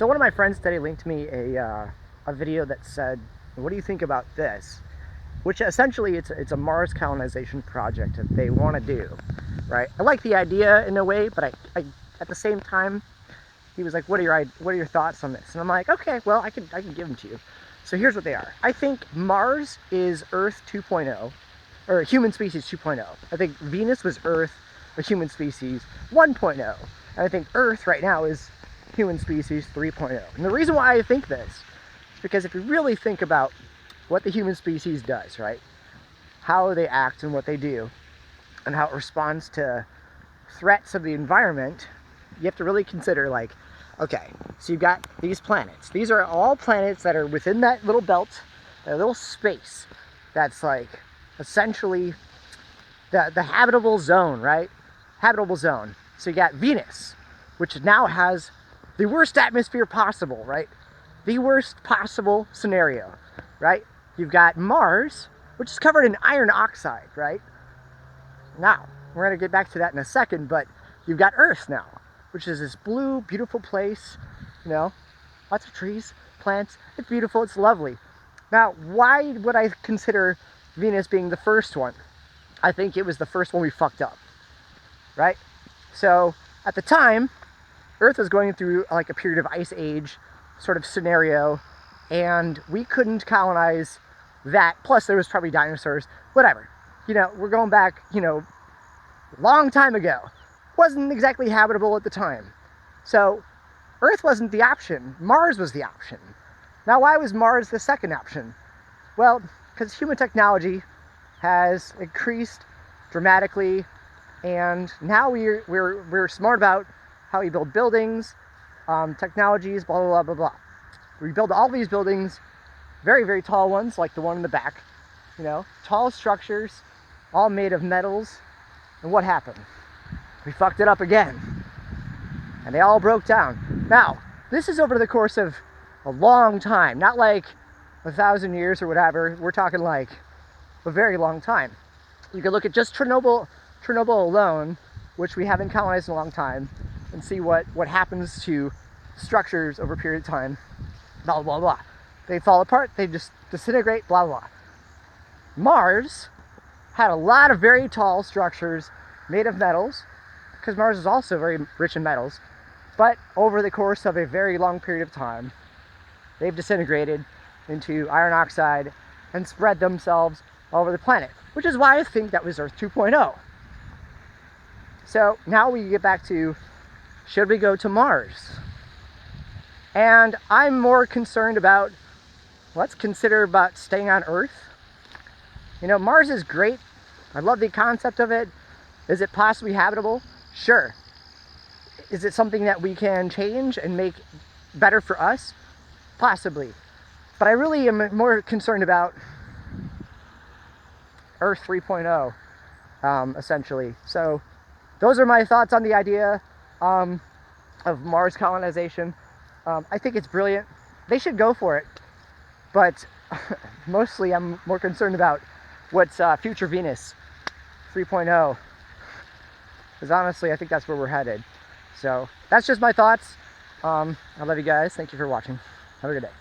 So one of my friends today linked me a video that said, what do you think about this? Which essentially it's a Mars colonization project that they want to do, right? I like the idea in a way, but I at the same time, he was like, what are your thoughts on this? And I'm like, okay, well, I can give them to you. So here's what they are. I think Mars is Earth 2.0, or human species 2.0. I think Venus was Earth, or human species 1.0. And I think Earth right now is human species 3.0. And the reason why I think this is because if you really think about what the human species does, right? How they act and what they do, and how it responds to threats of the environment, you have to really consider, like, okay, so you've got these planets. These are all planets that are within that little belt, that little space that's like essentially the habitable zone, right? Habitable zone. So you got Venus, which now has the worst atmosphere possible, right? The worst possible scenario, right? You've got Mars, which is covered in iron oxide, right? Now, we're going to get back to that in a second, but you've got Earth now, which is this blue, beautiful place, you know, lots of trees, plants. It's beautiful, it's lovely. Now, why would I consider Venus being the first one? I think it was the first one we fucked up, right? So, at the time, Earth was going through like a period of ice age sort of scenario, and we couldn't colonize that. Plus, there was probably dinosaurs, whatever. You know, we're going back, you know, long time ago. Wasn't exactly habitable at the time. So, Earth wasn't the option. Mars was the option. Now, why was Mars the second option? Well, because human technology has increased dramatically, and now we're smart about how we build buildings, technologies, blah, blah, blah, blah, blah. We build all these buildings, very, very tall ones, like the one in the back, you know, tall structures, all made of metals. And what happened? We fucked it up again. And they all broke down. Now, this is over the course of a long time, not like 1,000 years or whatever. We're talking like a very long time. You can look at just Chernobyl alone, which we haven't colonized in a long time, and see what happens to structures over a period of time. Blah, blah, blah. They fall apart, they just disintegrate, blah, blah. Mars had a lot of very tall structures made of metals, because Mars is also very rich in metals, but over the course of a very long period of time, they've disintegrated into iron oxide and spread themselves all over the planet, which is why I think that was Earth 2.0. So now we get back to, should we go to Mars? And I'm more concerned about, let's consider about staying on Earth. You know, Mars is great. I love the concept of it. Is it possibly habitable? Sure. Is it something that we can change and make better for us? Possibly. But I really am more concerned about Earth 3.0, essentially. So those are my thoughts on the idea of Mars colonization. I think it's brilliant. They should go for it. But mostly I'm more concerned about what's future Venus 3.0. Because honestly, I think that's where we're headed. So that's just my thoughts. I love you guys. Thank you for watching. Have a good day.